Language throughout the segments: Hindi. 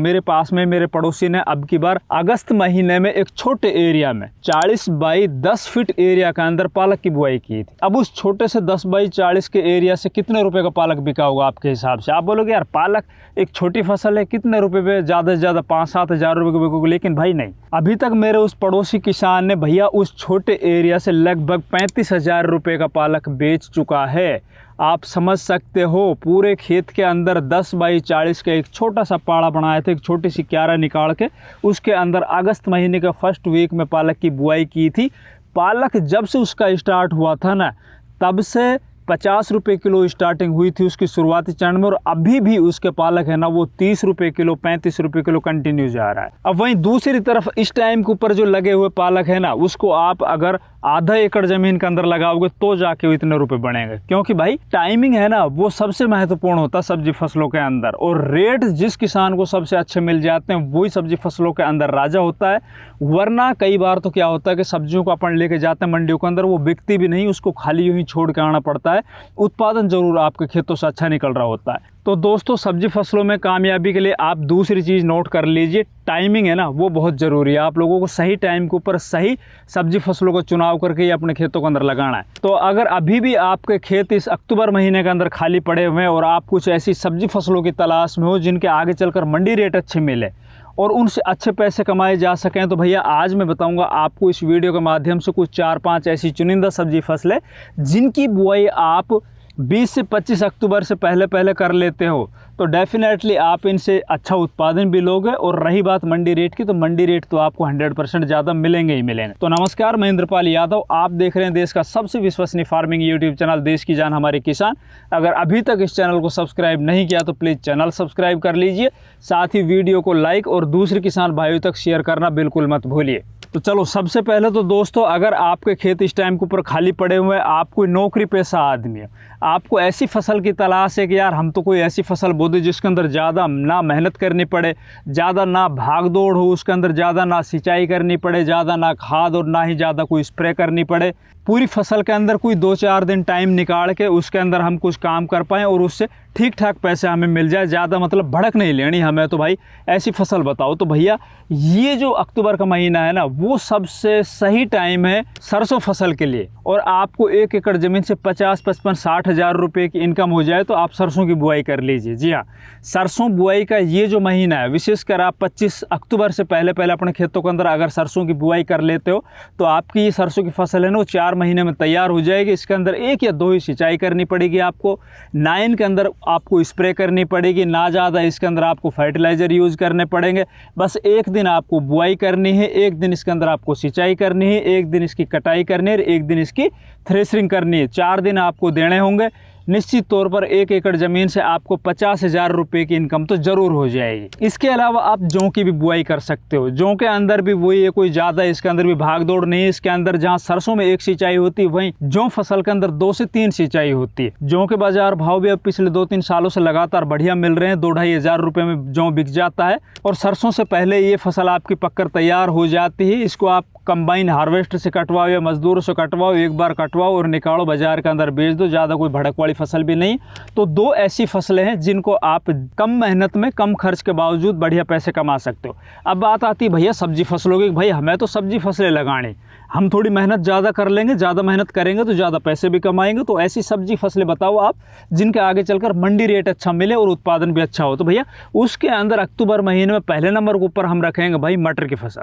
मेरे पास में मेरे पड़ोसी ने अब की बार अगस्त महीने में एक छोटे एरिया में 40 बाई 10 फीट एरिया के अंदर पालक की बुआई की थी। अब उस छोटे से 10 बाई 40 के एरिया से कितने रुपए का पालक बिका होगा आपके हिसाब से? आप बोलोगे यार पालक एक छोटी फसल है, कितने रुपए पे ज़्यादा से ज़्यादा 5-7 हज़ार रुपये को बिकोगे। लेकिन भाई नहीं, अभी तक मेरे उस पड़ोसी किसान ने भैया उस छोटे एरिया से लगभग 35,000 रुपये का पालक बेच चुका है। आप समझ सकते हो, पूरे खेत के अंदर 10 बाई 40 का एक छोटा सा पाड़ा बनाया था, एक छोटी सी क्यारा निकाल के उसके अंदर अगस्त महीने का फर्स्ट वीक में पालक की बुआई की थी। पालक जब से उसका स्टार्ट हुआ था ना, तब से 50 रुपये किलो स्टार्टिंग हुई थी उसकी शुरुआती चरण में, और अभी भी उसके पालक है ना वो 30 रुपये किलो 35 रुपये किलो कंटिन्यू जा रहा है। अब वहीं दूसरी तरफ इस टाइम के ऊपर जो लगे हुए पालक है ना, उसको आप अगर आधा एकड़ जमीन के अंदर लगाओगे तो जाके वो इतने रुपए बढ़ेंगे। क्योंकि भाई टाइमिंग है ना वो सबसे महत्वपूर्ण होता है सब्जी फसलों के अंदर, और रेट जिस किसान को सबसे अच्छे मिल जाते हैं वही सब्जी फसलों के अंदर राजा होता है। वरना कई बार तो क्या होता है कि सब्जियों को अपन लेके जाते हैं मंडियों के अंदर, वो बिकती भी नहीं, उसको खाली यूं ही छोड़ के आना पड़ता है। उत्पादन जरूर आपके खेतों से अच्छा निकल रहा होता है। तो दोस्तों, सब्जी फसलों में कामयाबी के लिए आप दूसरी चीज़ नोट कर लीजिए, टाइमिंग है ना वो बहुत ज़रूरी है। आप लोगों को सही टाइम के ऊपर सही सब्जी फसलों का चुनाव करके ही अपने खेतों के अंदर लगाना है। तो अगर अभी भी आपके खेत इस अक्टूबर महीने के अंदर खाली पड़े हुए हैं और आप कुछ ऐसी सब्जी फसलों की तलाश में हो जिनके आगे चलकर मंडी रेट अच्छे मिले और उनसे अच्छे पैसे कमाए जा सकें, तो भैया आज मैं बताऊंगा आपको इस वीडियो के माध्यम से कुछ 4-5 ऐसी चुनिंदा सब्जी फसलें जिनकी बुआई आप 20 से 25 अक्टूबर से पहले कर लेते हो तो डेफिनेटली आप इनसे अच्छा उत्पादन भी लोगे। और रही बात मंडी रेट की, तो मंडी रेट तो आपको 100% ज़्यादा मिलेंगे ही मिलेंगे। तो नमस्कार, मैं इंद्रपाल यादव, आप देख रहे हैं देश का सबसे विश्वसनीय फार्मिंग यूट्यूब चैनल देश की जान हमारे किसान। अगर अभी तक इस चैनल को सब्सक्राइब नहीं किया तो प्लीज़ चैनल सब्सक्राइब कर लीजिए, साथ ही वीडियो को लाइक और दूसरे किसान भाइयों तक शेयर करना बिल्कुल मत भूलिए। तो चलो, सबसे पहले तो दोस्तों, अगर आपके खेत इस टाइम के ऊपर खाली पड़े हुए हैं, आप कोई नौकरी पेशा आदमी है, आपको ऐसी फसल की तलाश है कि यार हम तो कोई ऐसी फसल बो दे जिसके अंदर ज़्यादा ना मेहनत करनी पड़े, ज़्यादा ना भाग दौड़ हो उसके अंदर, ज़्यादा ना सिंचाई करनी पड़े, ज़्यादा ना खाद और ना ही ज़्यादा कोई स्प्रे करनी पड़े, पूरी फसल के अंदर कोई 2-4 दिन टाइम निकाल के उसके अंदर हम कुछ काम कर पाएँ और उससे ठीक ठाक पैसे हमें मिल जाए, ज़्यादा मतलब भड़क नहीं लेनी हमें, तो भाई ऐसी फसल बताओ। तो भैया ये जो अक्टूबर का महीना है ना वो सबसे सही टाइम है सरसों फसल के लिए। और आपको 1 एकड़ ज़मीन से 50-55-60 हज़ार रुपये की इनकम हो जाए तो आप सरसों की बुआई कर लीजिए। जी हाँ, सरसों बुआई का ये जो महीना है, विशेषकर आप 25 अक्टूबर से पहले अपने खेतों के अंदर अगर सरसों की बुआई कर लेते हो तो आपकी ये सरसों की फसल है ना वो 4 महीने में तैयार हो जाएगी। इसके अंदर 1 या 2 ही सिंचाई करनी पड़ेगी आपको, ना इनके अंदर आपको स्प्रे करनी पड़ेगी, ना ज़्यादा इसके अंदर आपको फर्टिलाइज़र यूज़ करने पड़ेंगे। बस एक दिन आपको बुआई करनी है, एक दिन इसके अंदर आपको सिंचाई करनी है, एक दिन इसकी कटाई करनी है, एक दिन इसकी थ्रेशरिंग करनी है। 4 दिन आपको देने होंगे। निश्चित तौर पर 1 एकड़ ज़मीन से आपको 50,000 रुपये की इनकम तो ज़रूर हो जाएगी। इसके अलावा आप जौ की भी बुआई कर सकते हो। जौ के अंदर भी वही है, कोई ज़्यादा इसके अंदर भी भाग दौड़ नहीं है। इसके अंदर जहाँ सरसों में 1 सिंचाई होती है, वहीं जौ फसल के अंदर 2 से 3 सिंचाई होती है। जौ के बाजार भाव भी अब पिछले 2-3 सालों से लगातार बढ़िया मिल रहे हैं, 2-2.5 हज़ार रुपये में जौ बिक जाता है। और सरसों से पहले ये फसल आपकी पककर तैयार हो जाती है। इसको आप कंबाइन हार्वेस्टर से कटवाओ या मजदूरों से कटवाओ, एक बार कटवाओ और निकालो, बाजार के अंदर बेच दो। ज़्यादा कोई भड़क वाली फसल भी नहीं। तो 2 ऐसी फसलें हैं जिनको आप कम मेहनत में कम खर्च के बावजूद बढ़िया पैसे कमा सकते हो। अब बात आती है भैया सब्जी फसलों की। भाई हमें तो सब्जी फसलें लगानी, हम थोड़ी मेहनत ज़्यादा कर लेंगे, ज़्यादा मेहनत करेंगे तो ज़्यादा पैसे भी कमाएंगे। तो ऐसी सब्जी फसलें बताओ आप जिनके आगे चलकर मंडी रेट अच्छा मिले और उत्पादन भी अच्छा हो। तो भैया उसके अंदर अक्टूबर महीने में पहले नंबर के ऊपर हम रखेंगे भाई मटर की फसल।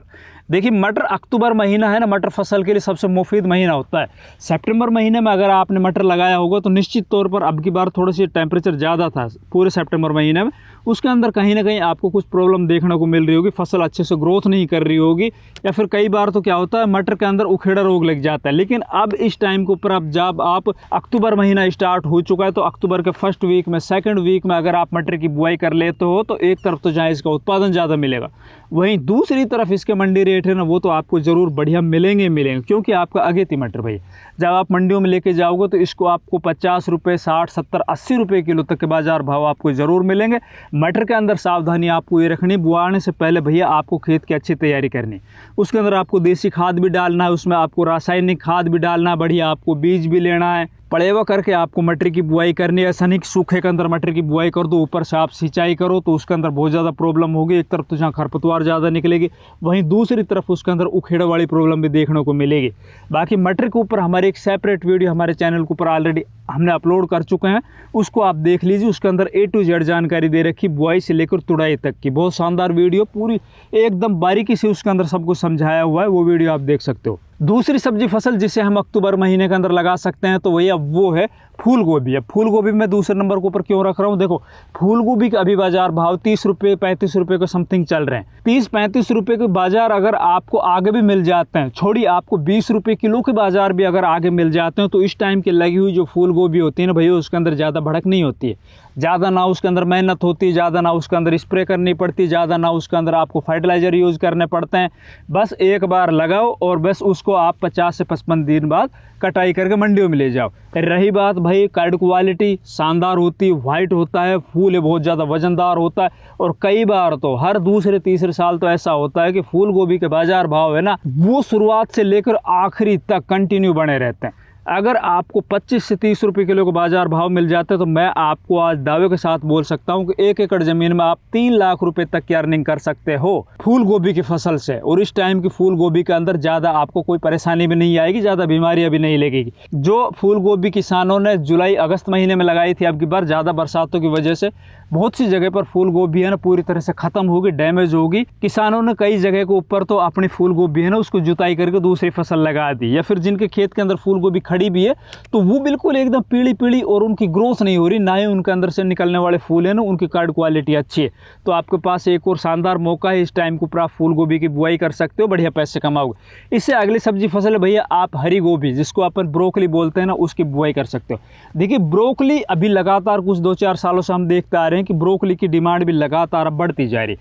देखिए मटर, अक्टूबर महीना है ना मटर फसल के लिए सबसे मुफीद महीना होता है। सितंबर महीने में अगर आपने मटर लगाया होगा तो निश्चित तौर पर अब की बार थोड़ा सी टेम्परेचर ज़्यादा था पूरे सितंबर महीने में, उसके अंदर कहीं ना कहीं आपको कुछ प्रॉब्लम देखने को मिल रही होगी, फसल अच्छे से ग्रोथ नहीं कर रही होगी, या फिर कई बार तो क्या होता है मटर के अंदर उखेड़ा रोग लग जाता है। लेकिन अब इस टाइम के ऊपर अब जब आप अक्टूबर महीना स्टार्ट हो चुका है तो अक्टूबर के फर्स्ट वीक में, सेकंड वीक में अगर आप मटर की बुआई कर लेते हो तो एक तरफ तो जहाँ इसका उत्पादन ज़्यादा मिलेगा, वहीं दूसरी तरफ इसके मंडी रेट है ना वो तो आपको ज़रूर बढ़िया मिलेंगे, क्योंकि आपका अगेती मटर भाई जब आप मंडियों में लेके जाओगे तो इसको आपको 50 रुपये, 60, 70, 80 रुपये किलो तक के बाजार भाव आपको ज़रूर मिलेंगे। मटर के अंदर सावधानी आपको ये रखनी, बुआने से पहले भैया आपको खेत की अच्छी तैयारी करनी, उसके अंदर आपको देसी खाद भी डालना है, उसमें आपको रासायनिक खाद भी डालना है, बढ़िया आपको बीज भी लेना है, पड़ेवा करके आपको मटर की बुआई करनी है। ऐसा नहीं कि सूखे के अंदर मटर की बुआई कर दो, ऊपर से आप सिंचाई करो तो उसके अंदर बहुत ज़्यादा प्रॉब्लम होगी। एक तरफ तो जहाँ खरपतवार ज़्यादा निकलेगी, वहीं दूसरी तरफ उसके अंदर उखेड़ वाली प्रॉब्लम भी देखने को मिलेगी। बाकी मटर के ऊपर हमारे एक सेपरेट वीडियो हमारे चैनल के ऊपर ऑलरेडी हमने अपलोड कर चुके हैं, उसको आप देख लीजिए। उसके अंदर A to Z जानकारी दे रखी, बुआई से लेकर तुड़ाई तक की। बहुत शानदार वीडियो, पूरी एकदम बारीकी से उसके अंदर सब कुछ समझाया हुआ है, वो वीडियो आप देख सकते हो। दूसरी सब्जी फसल जिसे हम अक्टूबर महीने के अंदर लगा सकते हैं तो वही अब वो है फूल गोभी। अब फूल गोभी में दूसरे नंबर के ऊपर क्यों रख रहा हूँ, देखो फूल गोभी का अभी बाजार भाव 30 रुपये 35 रुपये के समथिंग चल रहे हैं। 30-35 रुपये के बाजार अगर आपको आगे भी मिल जाते हैं, छोड़िए आपको 20 रुपये किलो के बाजार भी अगर आगे मिल जाते हैं, तो इस टाइम की लगी हुई जो फूल गोभी होती है ना भैया, उसके अंदर ज़्यादा भड़क नहीं होती है, ज़्यादा ना उसके अंदर मेहनत होती है, ज़्यादा ना उसके अंदर स्प्रे करनी पड़ती है, ज़्यादा ना उसके अंदर आपको फर्टिलाइज़र यूज़ करने पड़ते हैं। बस एक बार लगाओ और बस उसको आप 50 से 55 दिन बाद कटाई करके मंडियों में ले जाओ। रही बात भाई कार्ड क्वालिटी शानदार होती है, वाइट होता है, फूल है बहुत ज़्यादा वजनदार होता है। और कई बार तो हर दूसरे तीसरे साल तो ऐसा होता है कि फूल गोभी के बाज़ार भाव है ना, वो शुरुआत से लेकर आखिरी तक कंटिन्यू बने रहते हैं। अगर आपको 25 से 30 रुपये किलो का बाजार भाव मिल जाता है तो मैं आपको आज दावे के साथ बोल सकता हूं कि 1 एकड़ ज़मीन में आप 3 लाख रुपए तक की अर्निंग कर सकते हो फूल गोभी की फसल से। और इस टाइम की फूल गोभी के अंदर ज़्यादा आपको कोई परेशानी भी नहीं आएगी, ज़्यादा बीमारियां भी नहीं लगेगी। जो फूल गोभी किसानों ने जुलाई अगस्त महीने में लगाई थी, अब की बार ज़्यादा बरसातों की वजह से बहुत सी जगह पर फूल गोभी है ना पूरी तरह से ख़त्म होगी, डैमेज होगी। किसानों ने कई जगह के ऊपर तो अपनी फूल गोभी है ना उसको जुताई करके दूसरी फसल लगा दी, या फिर जिनके खेत के अंदर फूल गोभी खड़ी भी है तो वो बिल्कुल एकदम पीली पीली और उनकी ग्रोथ नहीं हो रही, ना ही उनके अंदर से निकलने वाले फूल है ना उनकी कार्ड क्वालिटी अच्छी है। तो आपके पास एक और शानदार मौका है, इस टाइम के ऊपर आप फूल गोभी की बुआई कर सकते हो, बढ़िया पैसे कमाओगे। इससे अगली सब्जी फसल है भैया आप हरी गोभी, जिसको अपन ब्रोकली बोलते हैं ना, उसकी बुआई कर सकते हो। देखिए ब्रोकली अभी लगातार कुछ 2-4 सालों से हम देखते आ रहे हैं कि ब्रोकली की डिमांड भी लगातार बढ़ती जा रही।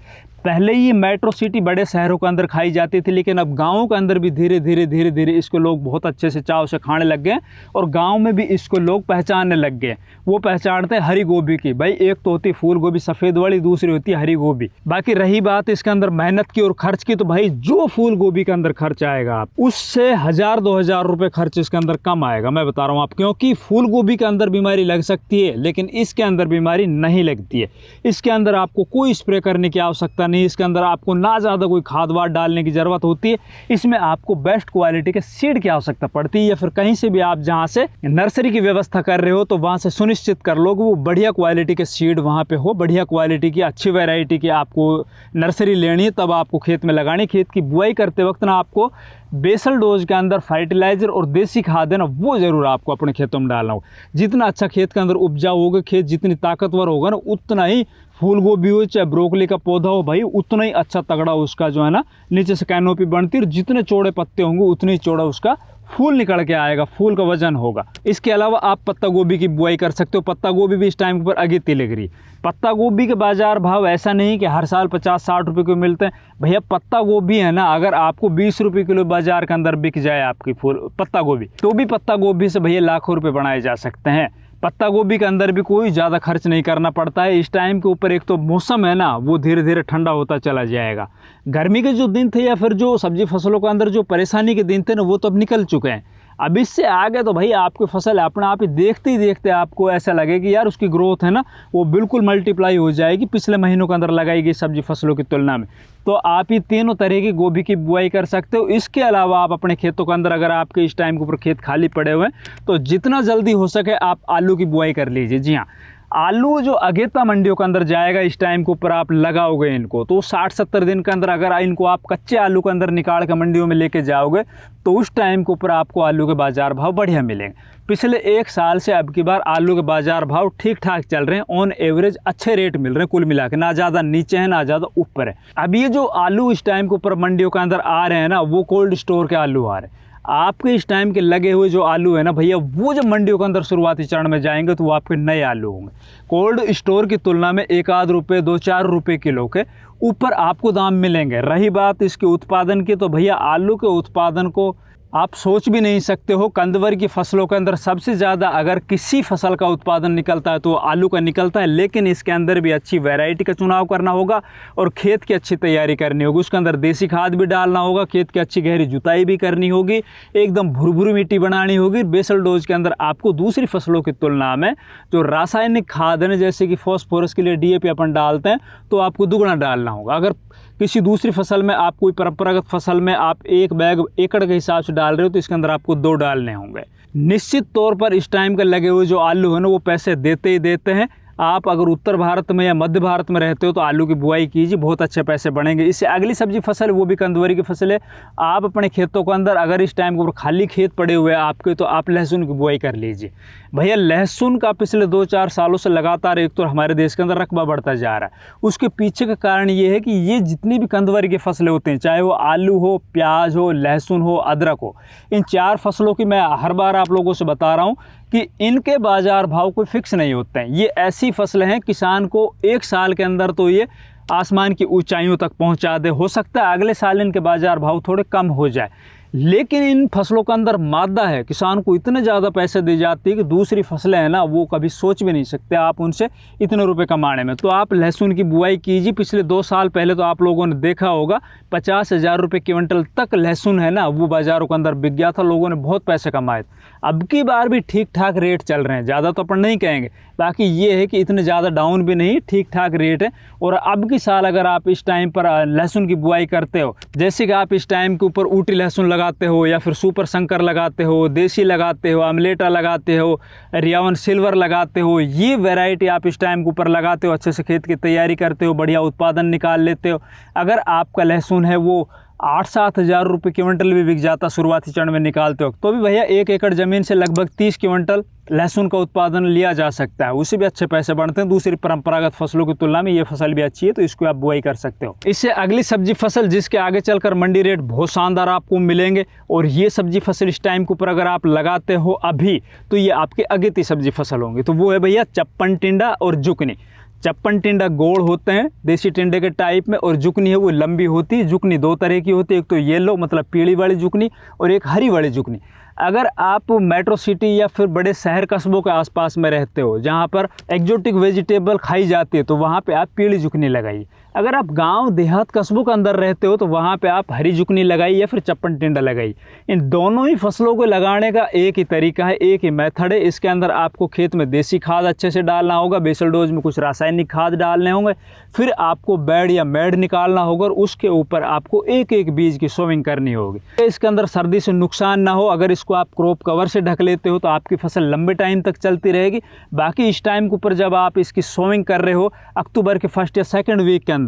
पहले ये मेट्रो सिटी बड़े शहरों के अंदर खाई जाती थी, लेकिन अब गाँव के अंदर भी धीरे धीरे इसको लोग बहुत अच्छे से चाव से खाने लग गए और गाँव में भी इसको लोग पहचानने लग गए। वो पहचानते हैं हरी गोभी की। भाई एक तो होती है फूल गोभी सफ़ेद वाली, दूसरी होती है हरी गोभी। बाकी रही बात इसके अंदर मेहनत की और खर्च की, तो भाई जो फूल गोभी के अंदर खर्च आएगा आप उससे 1000-2000 रुपये खर्च इसके अंदर कम आएगा, मैं बता रहा हूँ आप। क्योंकि फूल गोभी के अंदर बीमारी लग सकती है लेकिन इसके अंदर बीमारी नहीं लगती है। इसके अंदर आपको कोई स्प्रे करने की आवश्यकता नहीं, इसके अंदर आपको ना ज़्यादा कोई खाद वाद डालने की ज़रूरत होती है। इसमें आपको बेस्ट क्वालिटी के सीड की आवश्यकता पड़ती है, या फिर कहीं से भी आप जहाँ से नर्सरी की व्यवस्था कर रहे हो तो वहाँ से सुनिश्चित कर लो कि वो बढ़िया क्वालिटी के सीड वहाँ पे हो, बढ़िया क्वालिटी की अच्छी वैरायटी की आपको नर्सरी लेनी है, तब आपको खेत में लगानी। खेत की बुआई करते वक्त ना आपको बेसल डोज के अंदर फर्टिलाइजर और देसी खाद है ना वो ज़रूर आपको अपने खेतों में डालना हो। जितना अच्छा खेत के अंदर उपजाऊ होगा, खेत जितनी ताकतवर होगा ना, उतना ही फूल गोभी हो चाहे ब्रोकली का पौधा हो भाई, उतना ही अच्छा तगड़ा उसका जो है ना नीचे से कैनोपी बनती है, और जितने चौड़े पत्ते होंगे उतने ही चौड़ा उसका फूल निकल के आएगा, फूल का वजन होगा। इसके अलावा आप पत्ता गोभी की बुआई कर सकते हो। पत्ता गोभी भी इस टाइम पर अगेती लग रही। पत्ता गोभी के बाजार भाव ऐसा नहीं कि हर साल 50-60 रुपये को मिलते हैं भैया। पत्ता गोभी है ना, अगर आपको 20 रुपये किलो बाजार के अंदर बिक जाए आपकी फूल पत्ता गोभी, तो भी पत्ता गोभी से भैया लाखों रुपये बनाए जा सकते हैं। पत्ता गोभी के अंदर भी कोई ज़्यादा खर्च नहीं करना पड़ता है। इस टाइम के ऊपर एक तो मौसम है ना वो धीरे धीरे ठंडा होता चला जाएगा। गर्मी के जो दिन थे या फिर जो सब्जी फसलों के अंदर जो परेशानी के दिन थे ना वो तो अब निकल चुके हैं। अब इससे आगे तो भाई आपकी फसल अपना आप ही देखते आपको ऐसा लगे कि यार उसकी ग्रोथ है ना वो बिल्कुल मल्टीप्लाई हो जाएगी पिछले महीनों के अंदर लगाई गई सब्जी फसलों की तुलना में। तो आप ही तीनों तरह की गोभी की बुआई कर सकते हो। इसके अलावा आप अपने खेतों के अंदर अगर आपके इस टाइम के ऊपर खेत खाली पड़े हुए हैं तो जितना जल्दी हो सके आप आलू की बुआई कर लीजिए। जी हाँ, आलू जो अगेता मंडियों के अंदर जाएगा इस टाइम के ऊपर आप लगाओगे इनको तो 60-70 दिन के अंदर अगर इनको आप कच्चे आलू के अंदर निकाल कर मंडियों में लेके जाओगे तो उस टाइम के ऊपर आपको आलू के बाज़ार भाव बढ़िया मिलेंगे। पिछले 1 साल से अब की बार आलू के बाज़ार भाव ठीक ठाक चल रहे हैं, ऑन एवरेज अच्छे रेट मिल रहे हैं कुल मिला के, ना ज़्यादा नीचे है ना ज़्यादा ऊपर है। अब ये जो आलू इस टाइम के ऊपर मंडियों के अंदर आ रहे हैं ना वो कोल्ड स्टोर के आलू आ रहे हैं। आपके इस टाइम के लगे हुए जो आलू है ना भैया वो जब मंडियों के अंदर शुरुआती चरण में जाएंगे तो वो आपके नए आलू होंगे। कोल्ड स्टोर की तुलना में 1-आध रुपये 2-4 रुपये किलो के ऊपर आपको दाम मिलेंगे। रही बात इसके उत्पादन की तो भैया आलू के उत्पादन को आप सोच भी नहीं सकते हो, कंदवर की फसलों के अंदर सबसे ज़्यादा अगर किसी फसल का उत्पादन निकलता है तो आलू का निकलता है, लेकिन इसके अंदर भी अच्छी वैरायटी का चुनाव करना होगा और खेत की अच्छी तैयारी करनी होगी। उसके अंदर देसी खाद भी डालना होगा, खेत की अच्छी गहरी जुताई भी करनी होगी, एकदम भुरभुरी मिट्टी बनानी होगी। बेसल डोज के अंदर आपको दूसरी फसलों की तुलना में जो रासायनिक खाद है, जैसे कि फॉस्फोरस के लिए DAP अपन डालते हैं, तो आपको दुगना डालना होगा। अगर किसी दूसरी फसल में आप कोई परंपरागत फसल में आप 1 बैग एकड़ के हिसाब से डाल रहे हो तो इसके अंदर आपको 2 डालने होंगे। निश्चित तौर पर इस टाइम के लगे हुए जो आलू है ना, वो पैसे देते ही देते हैं। आप अगर उत्तर भारत में या मध्य भारत में रहते हो तो आलू की बुआई कीजिए, बहुत अच्छे पैसे बढ़ेंगे। इससे अगली सब्जी फसल वो भी कंदवरी की फसल है। आप अपने खेतों के अंदर अगर इस टाइम के ऊपर खाली खेत पड़े हुए हैं आपके, तो आप लहसुन की बुआई कर लीजिए। भैया लहसुन का पिछले 2-4 सालों से लगातार एक तो हमारे देश के अंदर रकबा बढ़ता जा रहा है। उसके पीछे का कारण ये है कि ये जितनी भी कंदवरी की फसलें होती हैं, चाहे वो आलू हो, प्याज हो, लहसुन हो, अदरक हो, इन 4 फसलों की मैं हर बार आप लोगों से बता रहा हूँ कि इनके बाज़ार भाव कोई फिक्स नहीं होते हैं। ये ऐसी फसलें हैं किसान को 1 साल के अंदर तो ये आसमान की ऊंचाइयों तक पहुंचा दे। हो सकता है अगले साल इनके बाज़ार भाव थोड़े कम हो जाए, लेकिन इन फसलों के अंदर मादा है, किसान को इतने ज़्यादा पैसे दी जाती है कि दूसरी फसलें हैं ना, वो कभी सोच भी नहीं सकते आप उनसे इतने रुपए कमाने में। तो आप लहसुन की बुआई कीजिए। पिछले 2 साल पहले तो आप लोगों ने देखा होगा 50,000 रुपये क्विंटल तक लहसुन है ना, वो बाज़ारों के अंदर बिक गया था, लोगों ने बहुत पैसे कमाए। अब की बार भी ठीक ठाक रेट चल रहे हैं, ज़्यादा तो अपन नहीं कहेंगे, बाकी ये है कि इतने ज़्यादा डाउन भी नहीं, ठीक ठाक रेट है। और अब की साल अगर आप इस टाइम पर लहसुन की बुआई करते हो, जैसे कि आप इस टाइम के ऊपर ऊटी लहसुन लगाते हो या फिर सुपर शंकर लगाते हो, देसी लगाते हो, अमलेटा लगाते हो, रियावन सिल्वर लगाते हो, ये वैरायटी आप इस टाइम के ऊपर लगाते हो, अच्छे से खेत की तैयारी करते हो, बढ़िया उत्पादन निकाल लेते हो। अगर आपका लहसुन है वो 8-7 हज़ार रुपये क्विंटल भी बिक जाता शुरुआती चरण में निकालते हो, तो भी भैया 1 एकड़ ज़मीन से लगभग 30 क्विंटल लहसुन का उत्पादन लिया जा सकता है। उससे भी अच्छे पैसे बढ़ते हैं। दूसरी परंपरागत फसलों की तुलना में ये फसल भी अच्छी है, तो इसको आप बुआई कर सकते हो। इससे अगली सब्जी फसल जिसके आगे चलकर मंडी रेट बहुत शानदार आपको मिलेंगे, और ये सब्जी फसल इस टाइम के ऊपर अगर आप लगाते हो अभी, तो ये आपके अगेती सब्जी फसल होंगी। तो वो है भैया चप्पन टिंडा और जुकनी। चप्पन टिंडा गोल होते हैं देसी टिंडे के टाइप में, और जुकनी है वो लंबी होती है। जुकनी 2 तरह की होती है, एक तो येलो मतलब पीली वाली जुकनी और एक हरी वाली जुकनी। अगर आप मेट्रो सिटी या फिर बड़े शहर कस्बों के आसपास में रहते हो जहाँ पर एक्जोटिक वेजिटेबल खाई जाती है, तो वहाँ पे आप पीली जुकनी लगाइए। अगर आप गांव देहात कस्बों के अंदर रहते हो तो वहाँ पे आप हरी जुकनी लगाइए या फिर चप्पन टिंडा लगाइए। इन दोनों ही फसलों को लगाने का एक ही तरीका है, एक ही मेथड है। इसके अंदर आपको खेत में देसी खाद अच्छे से डालना होगा, बेसल डोज में कुछ रासायनिक खाद डालने होंगे, फिर आपको बेड या मेड निकालना होगा और उसके ऊपर आपको एक एक बीज की सोविंग करनी होगी। इसके अंदर सर्दी से नुकसान ना हो, अगर इसको आप क्रॉप कवर से ढक लेते हो तो आपकी फसल लंबे टाइम तक चलती रहेगी। बाकी इस टाइम के ऊपर जब आप इसकी सोविंग कर रहे हो अक्टूबर के 1st या 2nd वीक के अंदर,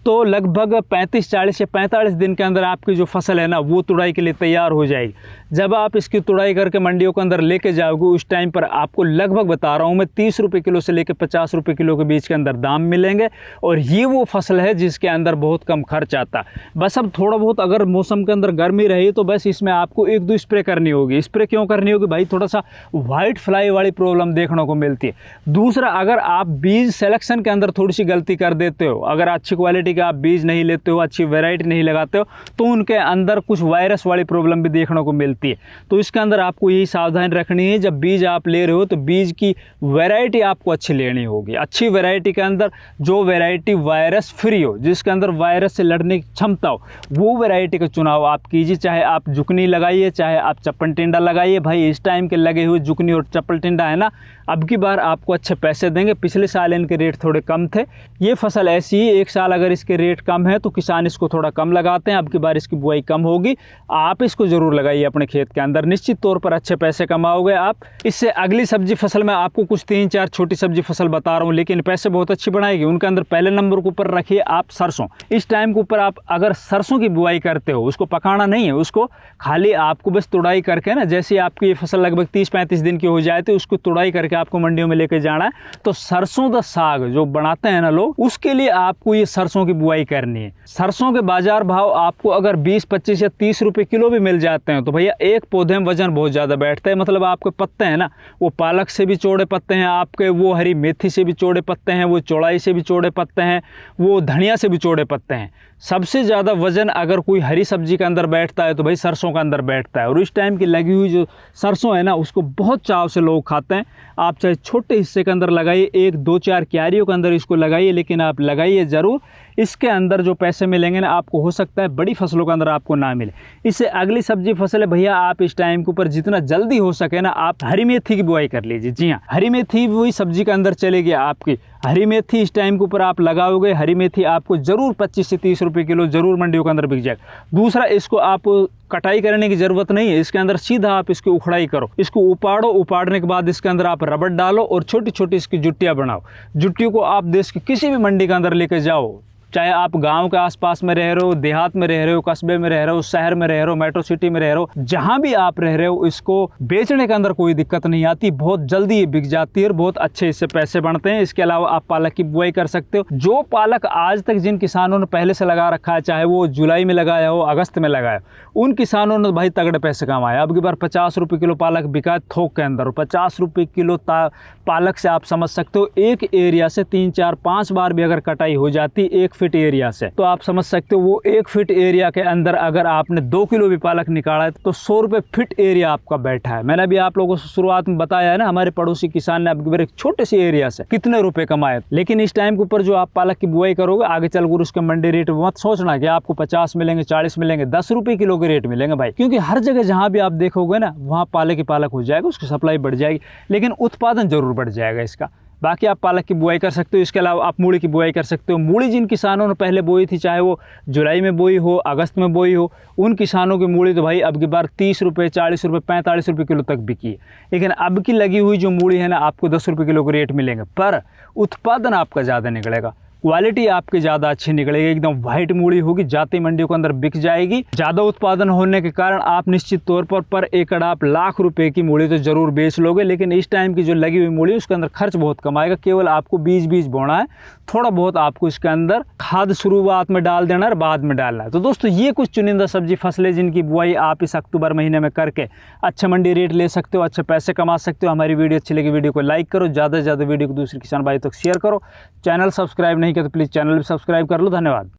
तो लगभग 35, 40 या 45 दिन के अंदर आपकी जो फसल है ना वो तुड़ाई के लिए तैयार हो जाएगी। जब आप इसकी तुड़ाई करके मंडियों के अंदर लेके जाओगे, उस टाइम पर आपको लगभग बता रहा हूँ मैं 30 रुपये किलो से लेकर 50 रुपये किलो के बीच के अंदर दाम मिलेंगे। और ये वो फसल है जिसके अंदर बहुत कम खर्च आता है। बस अब थोड़ा बहुत अगर मौसम के अंदर गर्मी रही तो बस इसमें आपको 1-2 स्प्रे करनी होगी। स्प्रे क्यों करनी होगी भाई? थोड़ा सा वाइट फ्लाई वाली प्रॉब्लम देखने को मिलती है। दूसरा, अगर आप बीज सिलेक्शन के अंदर थोड़ी सी गलती कर देते हो, अगर अच्छी क्वालिटी का आप बीज नहीं लेते हो, अच्छी वैरायटी नहीं लगाते हो, तो उनके अंदर कुछ वायरस वाली प्रॉब्लम भी देखने को मिलती है। तो इसके अंदर आपको यही सावधानी रखनी है, जब बीज आप ले रहे हो तो बीज की वैरायटी आपको अच्छी लेनी होगी। अच्छी वैरायटी के अंदर जो वैरायटी वायरस फ्री हो, जिसके अंदर वायरस से लड़ने की क्षमता हो, वो वैरायटी का चुनाव आप कीजिए। चाहे आप जुकनी लगाइए, चाहे आप चप्पन टिंडा लगाइए। भाई इस टाइम के लगे हुए जुकनी और चप्पल टिंडा है ना, अब की बार आपको अच्छे पैसे देंगे। पिछले साल इनके रेट थोड़े कम थे। ये फसल ऐसी ही, एक साल अगर इसके रेट कम है तो किसान इसको थोड़ा कम लगाते हैं। अब की बार इसकी बुआई कम होगी, आप इसको जरूर लगाइए अपने खेत के अंदर, निश्चित तौर पर अच्छे पैसे कमाओगे आप इससे। अगली सब्जी फसल में आपको कुछ 3-4 छोटी सब्जी फसल बता रहा हूँ, लेकिन पैसे बहुत अच्छी बनाएगी। उनके अंदर पहले नंबर के ऊपर रखिए आप सरसों। इस टाइम के ऊपर आप अगर सरसों की बुआई करते हो, उसको पकाना नहीं है, उसको खाली आपको बस तुड़ाई करके करके ना, जैसे आपकी ये फसल लगभग 30-35 दिन की हो जाए तो उसको तुड़ाई करके आपको मंडियों में लेके जाना है। तो सरसों का साग जो बनाते हैं ना लोग, उसके लिए आपको ये सरसों की बुआई करनी है। सरसों के बाजार भाव आपको अगर 20, 25 या 30 रुपए किलो भी मिल जाते हैं तो भैया एक पौधे में वजन बहुत ज़्यादा बैठता है। मतलब आपके पत्ते हैं ना, वो पालक से भी चौड़े पत्ते हैं, आपके वो हरी मेथी से भी चौड़े पत्ते हैं, वो चौड़ाई से भी चौड़े पत्ते हैं, वो धनिया से भी चौड़े पत्ते हैं। सबसे ज़्यादा वजन अगर कोई हरी सब्जी के अंदर बैठता है तो भाई सरसों का अंदर बैठता है। और इस टाइम की लगी हुई जो सरसों है ना, उसको बहुत चाव से लोग खाते हैं। आप चाहे छोटे हिस्से के अंदर लगाइए, 1, 2, 4 क्यारियों के अंदर इसको लगाइए, लेकिन आप लगाइए ज़रूर। इसके अंदर जो पैसे मिलेंगे ना आपको, हो सकता है बड़ी फसलों के अंदर आपको ना मिले। इससे अगली सब्जी फसल है भैया, आप इस टाइम के ऊपर जितना जल्दी हो सके ना आप हरी मेथी की बुआई कर लीजिए। जी हाँ, हरी मेथी वही सब्जी के अंदर चलेगी आपकी। हरी मेथी इस टाइम के ऊपर आप लगाओगे, हरी मेथी आपको ज़रूर 25 से 30 रुपये किलो ज़रूर मंडियों के अंदर बिक जाएगा। दूसरा, इसको आप कटाई करने की ज़रूरत नहीं है, इसके अंदर सीधा आप इसकी उखड़ाई करो, इसको उपाड़ो, उपाड़ने के बाद इसके अंदर आप रबड़ डालो और छोटी छोटी इसकी जुट्टियाँ बनाओ। जुट्टियों को आप देश की किसी भी मंडी के अंदर लेके जाओ, चाहे आप गांव के आसपास में रह रहे हो, देहात में रह रहे हो, कस्बे में रह रहे हो, शहर में रह रहे हो, मेट्रो सिटी में रह रहे हो, जहां भी आप रह रहे हो, इसको बेचने के अंदर कोई दिक्कत नहीं आती। बहुत जल्दी ये बिक जाती है और बहुत अच्छे इससे पैसे बनते हैं। इसके अलावा आप पालक की बुआई कर सकते हो। जो पालक आज तक जिन किसानों ने पहले से लगा रखा है, चाहे वो जुलाई में लगाया हो, अगस्त में लगाया, उन किसानों ने भाई तगड़े पैसे कमाए। अब की बार 50 रुपये किलो पालक बिका थोक के अंदर। 50 रुपये किलो पालक से आप समझ सकते हो, एक एरिया से 3, 4, 5 बार भी अगर कटाई हो जाती 1 फीट एरिया से, तो आप समझ सकते हो वो 1 फीट एरिया के अंदर अगर आपने 2 किलो भी पालक निकाला है तो 100 रुपये फीट एरिया आपका बैठा है। मैंने अभी आप लोगों को शुरुआत में बताया है ना, हमारे पड़ोसी किसान ने अब एक छोटे से एरिया से कितने रुपए कमाए। लेकिन इस टाइम के ऊपर जो आप पालक की बुआई करोगे, आगे चलकर उसके मंडी रेट मत सोचना कि आपको 50 मिलेंगे, 40 मिलेंगे, 10 रुपये किलो के रेट मिलेंगे भाई। क्योंकि हर जगह जहाँ भी आप देखोगे ना, वहाँ पालक ही पालक हो जाएगा, उसकी सप्लाई बढ़ जाएगी, लेकिन उत्पादन जरूर बढ़ जाएगा इसका। बाकी आप पालक की बुआई कर सकते हो। इसके अलावा आप मूली की बुआई कर सकते हो। मूली जिन किसानों ने पहले बोई थी, चाहे वो जुलाई में बोई हो, अगस्त में बोई हो, उन किसानों की मूली तो भाई अब की बार 30 रुपये, 40 रुपये, 45 रुपये किलो तक बिकी है। लेकिन अब की लगी हुई जो मूली है ना, आपको 10 रुपये किलो के रेट मिलेंगे, पर उत्पादन आपका ज़्यादा निकलेगा, क्वालिटी आपकी ज़्यादा अच्छी निकलेगी, एकदम वाइट मूली होगी, जाती मंडियों के अंदर बिक जाएगी। ज़्यादा उत्पादन होने के कारण आप निश्चित तौर पर एकड़ आप लाख रुपए की मूली तो ज़रूर बेच लोगे। लेकिन इस टाइम की जो लगी हुई मूली, उसके अंदर खर्च बहुत कम आएगा। केवल आपको बीज बोना है, थोड़ा बहुत आपको इसके अंदर खाद शुरुआत में डाल देना है, बाद में डालना है। तो दोस्तों, ये कुछ चुनिंदा सब्जी फसलें जिनकी बुआई आप इस अक्टूबर महीने में करके अच्छे मंडी रेट ले सकते हो, अच्छे पैसे कमा सकते हो। हमारी वीडियो अच्छी लगी, वीडियो को लाइक करो, ज़्यादा से ज़्यादा वीडियो को दूसरे किसान भाई तक शेयर करो। चैनल सब्सक्राइब नहीं किया तो प्लीज़ चैनल भी सब्सक्राइब कर लो। धन्यवाद।